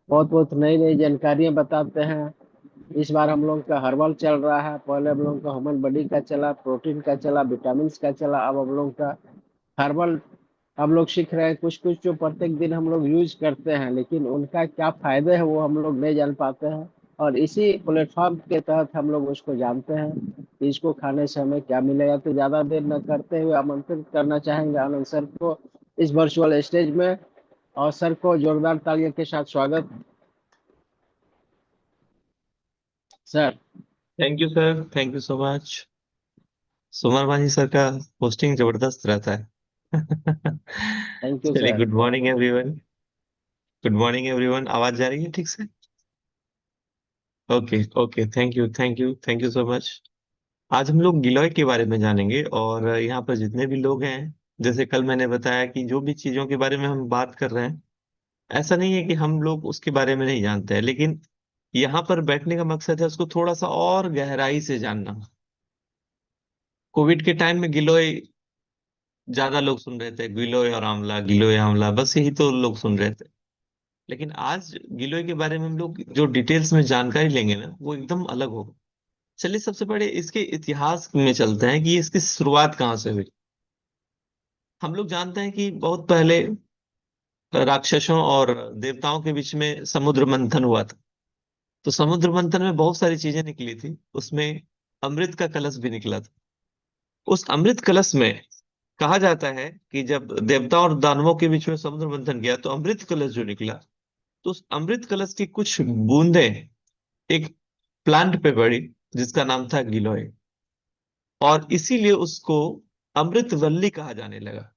बहुत बहुत नई नई जानकारियां बताते हैं। इस बार हम लोग का हर्बल चल रहा है, पहले हम लोग का ह्यूमन बॉडी का चला, प्रोटीन का चला, विटामिन का चला, अब हम लोग का हर्बल हम लोग सीख रहे हैं। कुछ कुछ जो प्रत्येक दिन हम लोग यूज करते हैं, लेकिन उनका क्या फायदे है वो हम लोग नहीं जान पाते हैं। और इसी प्लेटफॉर्म के तहत हम लोग उसको जानते हैं कि इसको खाने से हमें क्या मिलेगा। तो ज्यादा देर न करते हुए आमंत्रित करना चाहेंगे आनंद सर को इस वर्चुअल स्टेज में। और सर को जोरदार तालियों के साथ स्वागत sir. Thank you sir, thank you so much. Suman Manjhi sir का होस्टिंग जबरदस्त रहता है। थैंक यू चलिए, sir. Good morning everyone. Good morning everyone, आवाज जा रही है ठीक से? Okay okay, thank you thank you thank you so much. आज हम लोग गिलोय के बारे में जानेंगे, और यहाँ पर जितने भी लोग हैं, जैसे कल मैंने बताया कि जो भी चीजों के बारे में हम बात कर रहे हैं, ऐसा नहीं है कि हम लोग उसके बारे में नहीं जानते हैं, लेकिन यहाँ पर बैठने का मकसद है उसको थोड़ा सा और गहराई से जानना। कोविड के टाइम में गिलोय ज्यादा लोग सुन रहे थे, गिलोय और आंवला, गिलोय आंवला, बस यही तो लोग सुन रहे थे। लेकिन आज गिलोय के बारे में हम लोग जो डिटेल्स में जानकारी लेंगे ना, वो एकदम अलग होगा। चलिए, सबसे पहले इसके इतिहास में चलते हैं कि इसकी शुरुआत कहाँ से हुई। हम लोग जानते हैं कि बहुत पहले राक्षसों और देवताओं के बीच में समुद्र मंथन हुआ था। तो समुद्र मंथन में बहुत सारी चीजें निकली थी, उसमें अमृत का कलश भी निकला था। उस अमृत कलश में कहा जाता है कि जब देवता और दानवों के बीच में समुद्र मंथन किया, तो अमृत कलश जो निकला, तो उस अमृत कलश की कुछ बूंदें एक प्लांट पे पड़ी, जिसका नाम था गिलोय। और इसीलिए उसको अमृतवल्ली कहा जाने लगा।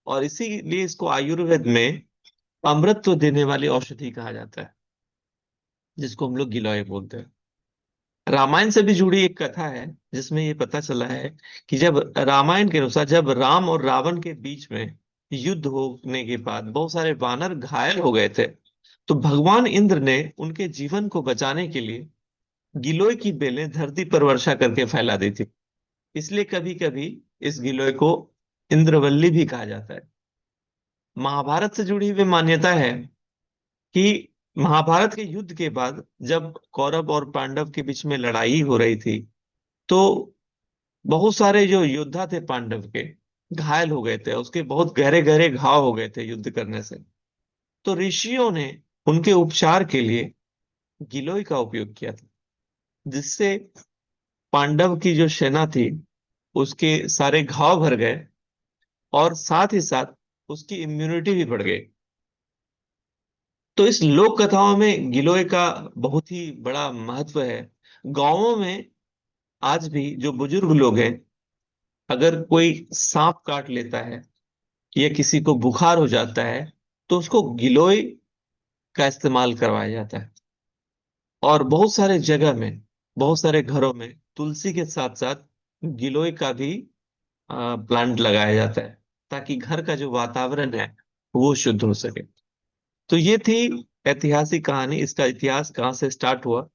और इसीलिए इसको आयुर्वेद में अमृत देने वाली औषधि कहा जाता है, जिसको हम लोग गिलोय बोलते हैं। रामायण से भी जुड़ी एक कथा है, जिसमें ये पता चला है कि जब रामायण के अनुसार जब राम और रावण के बीच में युद्ध होने के बाद बहुत सारे वानर घायल हो गए थे, तो भगवान इंद्र ने उनके जीवन को बचाने के लिए गिलोय की बेलें धरती पर वर्षा करके फैला दी थी। इसलिए कभी कभी इस गिलोय को इंद्रवल्ली भी कहा जाता है। महाभारत से जुड़ी हुई मान्यता है कि महाभारत के युद्ध के बाद जब कौरव और पांडव के बीच में लड़ाई हो रही थी, तो बहुत सारे जो योद्धा थे पांडव के घायल हो गए थे, उसके बहुत गहरे गहरे घाव हो गए थे युद्ध करने से। तो ऋषियों ने उनके उपचार के लिए गिलोय का उपयोग किया था, जिससे पांडव की जो सेना थी उसके सारे घाव भर गए, और साथ ही साथ उसकी इम्यूनिटी भी बढ़ गई। तो इस लोक कथाओं में गिलोय का बहुत ही बड़ा महत्व है। गांवों में आज भी जो बुजुर्ग लोग हैं, अगर कोई सांप काट लेता है या किसी को बुखार हो जाता है, तो उसको गिलोय का इस्तेमाल करवाया जाता है। और बहुत सारे जगह में, बहुत सारे घरों में तुलसी के साथ साथ गिलोय का भी प्लांट लगाया जाता है, ताकि घर का जो वातावरण है वो शुद्ध हो सके। तो ये थी ऐतिहासिक कहानी, इसका इतिहास कहाँ से स्टार्ट हुआ।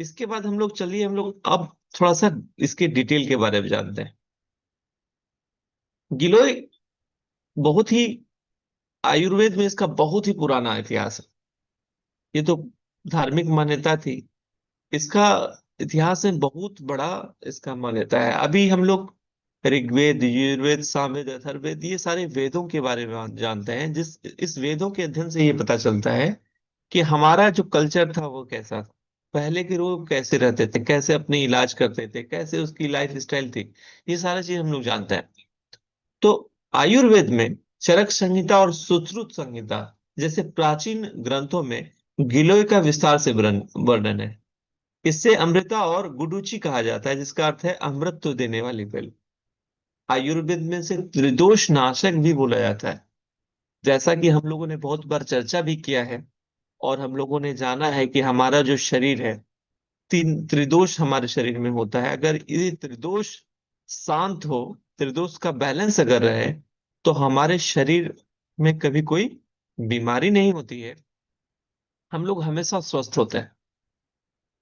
इसके बाद हम लोग अब थोड़ा सा इसके डिटेल के बारे में जानते हैं। गिलोय बहुत ही, आयुर्वेद में इसका बहुत ही पुराना इतिहास है। ये तो धार्मिक मान्यता थी, इसका इतिहास में बहुत बड़ा इसका मान्यता है। अभी हम लोग ऋग्वेद, यजुर्वेद, सामवेद, अथर्ववेद, ये सारे वेदों के बारे में जानते हैं। जिस इस वेदों के अध्ययन से ये पता चलता है कि हमारा जो कल्चर था वो कैसा था, पहले के लोग कैसे रहते थे, कैसे अपने इलाज करते थे, कैसे उसकी लाइफ स्टाइल थी। ये सारा चीज हम लोग जानते हैं। तो आयुर्वेद में चरक संहिता और सुश्रुत संहिता जैसे प्राचीन ग्रंथों में गिलोय का विस्तार से वर्णन है। इससे अमृता और गुडुचि कहा जाता है, जिसका अर्थ है अमृत देने वाली बेल। आयुर्वेद में से त्रिदोष नाशक भी बोला जाता है। जैसा कि हम लोगों ने बहुत बार चर्चा भी किया है, और हम लोगों ने जाना है कि हमारा जो शरीर है, तीन त्रिदोष हमारे शरीर में होता है। अगर ये त्रिदोष शांत हो, त्रिदोष का बैलेंस अगर रहे, तो हमारे शरीर में कभी कोई बीमारी नहीं होती है, हम लोग हमेशा स्वस्थ होते हैं।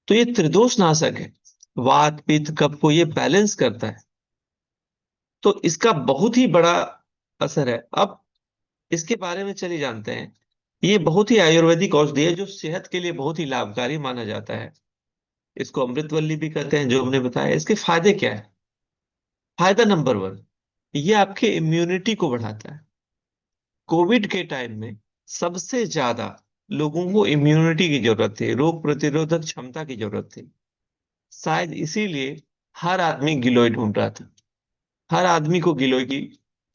तो ये त्रिदोष नाशक है, वात पित्त कफ को ये बैलेंस करता है। तो इसका बहुत ही बड़ा असर है। अब इसके बारे में चलिए जानते हैं ये बहुत ही आयुर्वेदिक औषधि है जो सेहत के लिए बहुत ही लाभकारी माना जाता है। इसको अमृतवल्ली भी कहते हैं, जो हमने बताया। इसके फायदे क्या है? फायदा नंबर वन, ये आपके इम्यूनिटी को बढ़ाता है। कोविड के टाइम में सबसे ज्यादा लोगों को इम्यूनिटी की जरूरत थी, रोग प्रतिरोधक क्षमता की जरूरत थी। शायद इसीलिए हर आदमी गिलोय ढूंढ रहा था, हर आदमी को गिलोय की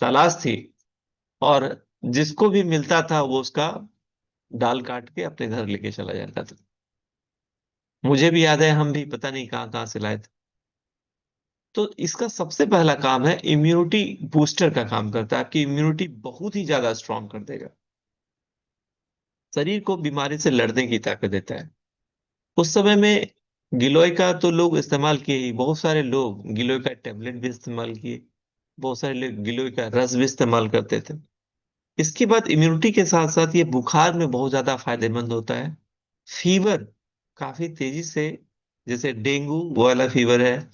तलाश थी। और जिसको भी मिलता था वो उसका डाल काट के अपने घर लेके चला जाता था। मुझे भी याद है, हम भी पता नहीं कहाँ कहाँ से लाए थे। तो इसका सबसे पहला काम है, इम्यूनिटी बूस्टर का काम करता है। आपकी इम्यूनिटी बहुत ही ज्यादा स्ट्रांग कर देगा, शरीर को बीमारी से लड़ने की ताकत देता है। उस समय में गिलोय का तो लोग इस्तेमाल किए ही, बहुत सारे लोग गिलोय का टेबलेट भी इस्तेमाल किए, बहुत सारे लोग गिलोय का रस भी इस्तेमाल करते थे। इसके बाद इम्यूनिटी के साथ साथ ये बुखार में बहुत ज्यादा फायदेमंद होता है। फीवर काफी तेजी से, जैसे डेंगू वाला फीवर है,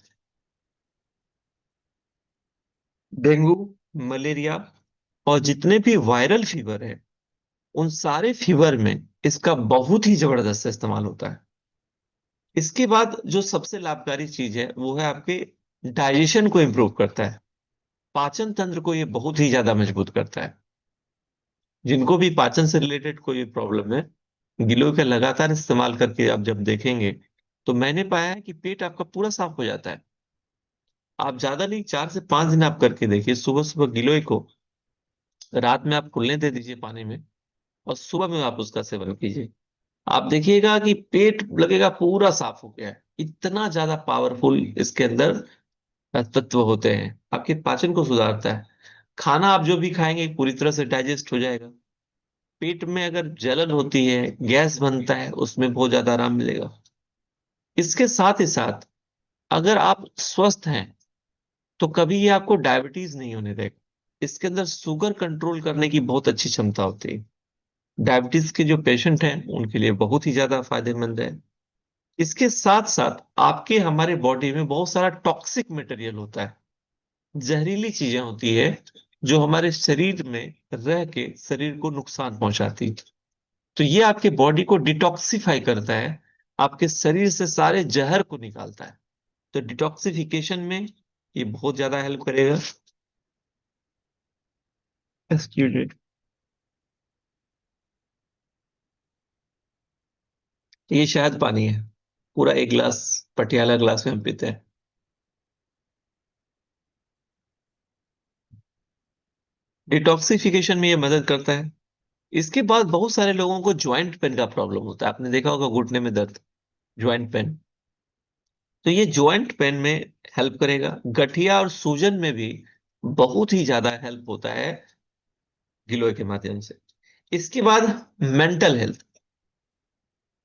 डेंगू, मलेरिया और जितने भी वायरल फीवर है, उन सारे फीवर में इसका बहुत ही जबरदस्त इस्तेमाल होता है। इसके बाद जो सबसे लाभकारी चीज है वो है आपके डाइजेशन को इंप्रूव करता है, पाचन तंत्र को ये बहुत ही ज्यादा मजबूत करता है। जिनको भी पाचन से रिलेटेड कोई प्रॉब्लम है, गिलोय का लगातार इस्तेमाल करके आप जब देखेंगे तो मैंने पाया है कि पेट आपका पूरा साफ हो जाता है। आप ज्यादा नहीं, 4 से 5 दिन आप करके देखिए, सुबह सुबह गिलोय को रात में आप फूलने दे दीजिए पानी में, और सुबह में आप उसका सेवन कीजिए। आप देखिएगा कि पेट लगेगा पूरा साफ हो गया है। इतना ज्यादा पावरफुल इसके अंदर तत्व होते हैं, आपके पाचन को सुधारता है। खाना आप जो भी खाएंगे पूरी तरह से डाइजेस्ट हो जाएगा। पेट में अगर जलन होती है, गैस बनता है, उसमें बहुत ज्यादा आराम मिलेगा। इसके साथ ही साथ अगर आप स्वस्थ हैं तो कभी ये आपको डायबिटीज नहीं होने देगा। इसके अंदर शुगर कंट्रोल करने की बहुत अच्छी क्षमता होती है। डायबिटीज के जो पेशेंट हैं उनके लिए बहुत ही ज्यादा फायदेमंद है। इसके साथ साथ आपके हमारे बॉडी में बहुत सारा टॉक्सिक मटेरियल होता है, जहरीली चीजें होती है जो हमारे शरीर में रह के शरीर को नुकसान पहुंचाती है। तो ये आपके बॉडी को डिटॉक्सिफाई करता है, आपके शरीर से सारे जहर को निकालता है। तो डिटॉक्सिफिकेशन में ये बहुत ज्यादा हेल्प करेगा। Excuse me. ये शहद पानी है, पूरा एक गिलास, पटियाला ग्लास में हम पीते हैं। डिटॉक्सिफिकेशन में ये मदद करता है। इसके बाद बहुत सारे लोगों को ज्वाइंट पेन का प्रॉब्लम होता है, आपने देखा होगा घुटने में दर्द, ज्वाइंट पेन। तो ये ज्वाइंट पेन में हेल्प करेगा। गठिया और सूजन में भी बहुत ही ज्यादा हेल्प होता है गिलोय के माध्यम से। इसके बाद मेंटल हेल्थ,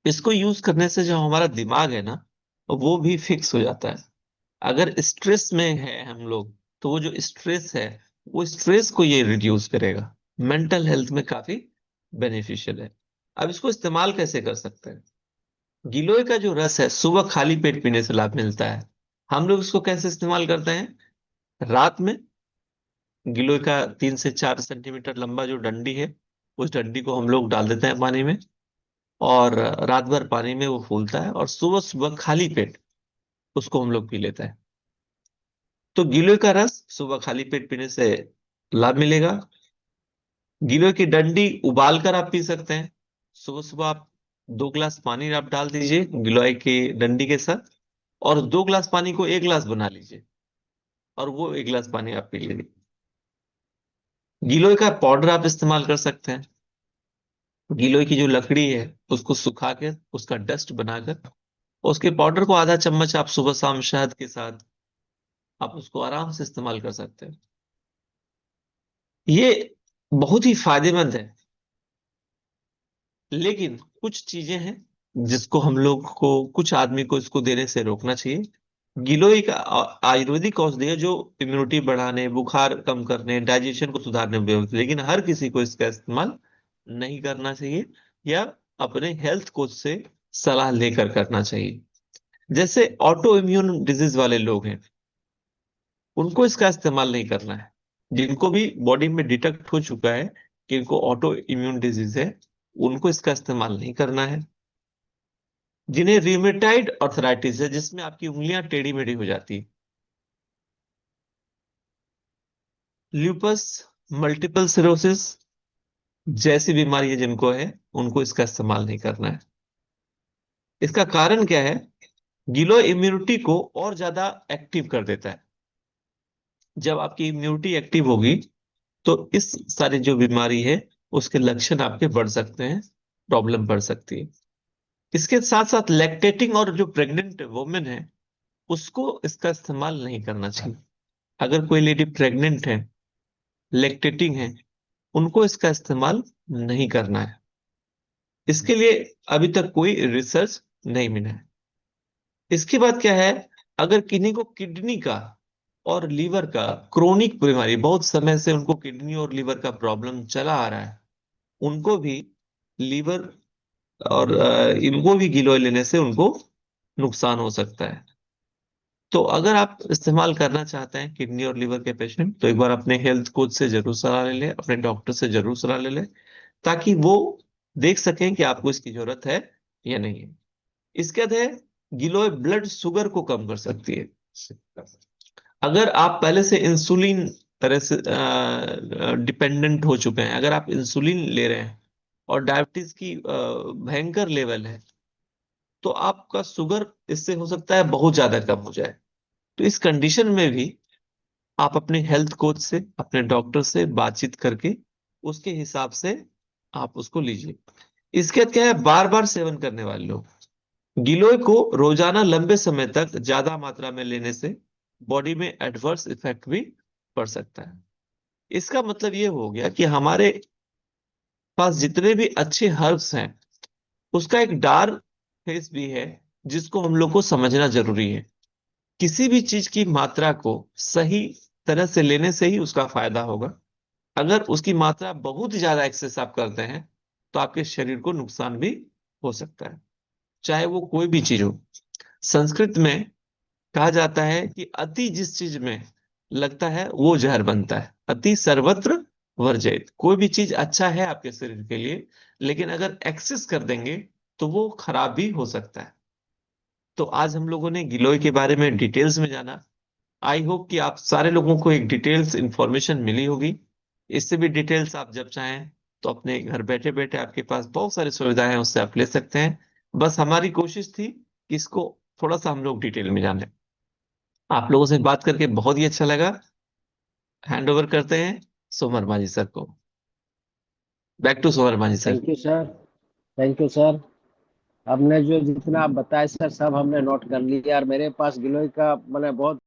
इसको यूज करने से जो हमारा दिमाग है ना, वो भी फिक्स हो जाता है। अगर स्ट्रेस में है हम लोग, तो वो जो स्ट्रेस है, वो स्ट्रेस को ये रिड्यूस करेगा। मेंटल हेल्थ में काफी बेनिफिशियल है। अब इसको इस्तेमाल कैसे कर सकते हैं? गिलोय का जो रस है सुबह खाली पेट पीने से लाभ मिलता है। हम लोग इसको कैसे इस्तेमाल करते हैं? रात में गिलोय का 3 से 4 सेंटीमीटर लंबा जो डंडी है, उस डंडी को हम लोग डाल देते हैं पानी में, और रात भर पानी में वो फूलता है, और सुबह सुबह खाली पेट उसको हम लोग पी लेते हैं। तो गिलोय का रस सुबह खाली पेट पीने से लाभ मिलेगा। गिलोय की डंडी उबाल कर आप पी सकते हैं। सुबह सुबह आप 2 गिलास पानी आप डाल दीजिए गिलोय की डंडी के साथ, और 2 गिलास पानी को 1 गिलास बना लीजिए, और वो 1 गिलास पानी आप पी लीजिए। गिलोय का पाउडर आप इस्तेमाल कर सकते हैं। गिलोय की जो लकड़ी है उसको सुखा के उसका डस्ट बनाकर, उसके पाउडर को आधा चम्मच आप सुबह शाम शहद के साथ आप उसको आराम से इस्तेमाल कर सकते हैं। ये बहुत ही फायदेमंद है। लेकिन कुछ चीजें हैं जिसको हम लोग को, कुछ आदमी को इसको देने से रोकना चाहिए। गिलोय एक आयुर्वेदिक औषधि है जो इम्यूनिटी बढ़ाने, बुखार कम करने, डाइजेशन को सुधारने में उपयोग होती है, लेकिन हर किसी को इसका इस्तेमाल नहीं करना चाहिए, या अपने हेल्थ कोच से सलाह लेकर करना चाहिए। जैसे ऑटो इम्यून डिजीज वाले लोग हैं, उनको इसका इस्तेमाल नहीं करना है। जिनको भी बॉडी में डिटेक्ट हो चुका है कि इनको ऑटो इम्यून डिजीज है, उनको इसका इस्तेमाल नहीं करना है। जिन्हें रिमेटाइड आर्थराइटिस है, जिसमें आपकी उंगलियां टेढ़ी मेढ़ी हो जाती है, ल्यूपस, मल्टीपल सिरोसिस जैसी बीमारी जिनको है, उनको इसका इस्तेमाल नहीं करना है। इसका कारण क्या है? गिलोय इम्यूनिटी को और ज्यादा एक्टिव कर देता है। जब आपकी इम्यूनिटी एक्टिव होगी तो इस सारी जो बीमारी है उसके लक्षण आपके बढ़ सकते हैं, प्रॉब्लम बढ़ सकती है। इसके साथ साथ लैक्टेटिंग और जो प्रेग्नेंट वुमेन है उसको इसका इस्तेमाल नहीं करना चाहिए। अगर कोई लेडी प्रेग्नेंट है, लैक्टेटिंग है, उनको इसका इस्तेमाल नहीं करना है। इसके लिए अभी तक कोई रिसर्च नहीं मिला है। इसके बाद क्या है? अगर किन्हीं को किडनी का और लीवर का क्रोनिक बीमारी, बहुत समय से उनको किडनी और लीवर का प्रॉब्लम चला आ रहा है, उनको भी लीवर और इनको भी गिलोय लेने से उनको नुकसान हो सकता है। तो अगर आप इस्तेमाल करना चाहते हैं किडनी और लीवर के पेशेंट, तो एक बार अपने हेल्थ कोच से जरूर सलाह ले लें, अपने डॉक्टर से जरूर सलाह ले लें, ताकि वो देख सकें कि आपको इसकी जरूरत है या नहीं है। इसके बाद है, गिलोय ब्लड शुगर को कम कर सकती है। अगर आप पहले से इंसुलिन डिपेंडेंट हो चुके हैं, अगर आप इंसुलिन ले रहे हैं और डायबिटीज की भयंकर लेवल है, तो आपका शुगर इससे हो सकता है बहुत ज्यादा कम हो जाए। तो इस कंडीशन में भी आप अपने हेल्थ कोच से, अपने डॉक्टर से बातचीत करके उसके हिसाब से आप उसको लीजिए। इसके बाद क्या है? बार बार सेवन करने वाले लोग, गिलोय को रोजाना लंबे समय तक ज्यादा मात्रा में लेने से बॉडी में एडवर्स इफेक्ट भी पड़ सकता है। इसका मतलब ये हो गया कि हमारे पास जितने भी अच्छे हर्ब्स हैं उसका एक डार्क फेस भी है, जिसको हम लोग को समझना जरूरी है। किसी भी चीज की मात्रा को सही तरह से लेने से ही उसका फायदा होगा। अगर उसकी मात्रा बहुत ही ज्यादा एक्सेस आप करते हैं तो आपके शरीर को नुकसान भी हो सकता है, चाहे वो कोई भी चीज हो। संस्कृत में कहा जाता है कि अति जिस चीज में लगता है वो जहर बनता है, अति सर्वत्र वर्जित। कोई भी चीज अच्छा है आपके शरीर के लिए, लेकिन अगर एक्सेस कर देंगे तो वो खराब भी हो सकता है। तो आज हम लोगों ने गिलोय के बारे में डिटेल्स में जाना। आई होप कि आप सारे लोगों को एक डिटेल्स इंफॉर्मेशन मिली होगी। इससे भी डिटेल्स आप जब चाहें तो अपने घर बैठे बैठे, आपके पास बहुत सारी सुविधाएं हैं, उससे आप ले सकते हैं। बस हमारी कोशिश थी कि इसको थोड़ा सा हम लोग डिटेल में जानें। आप लोगों से बात करके बहुत ही अच्छा लगा। हैंड ओवर करते हैं सोमर माझी सर को। बैक टू सोमर माझी sir. Thank you sir. Thank you sir. हमने जो जितना आप बताए सर सब हमने नोट कर लिया, और मेरे पास गिलोय का मैंने बहुत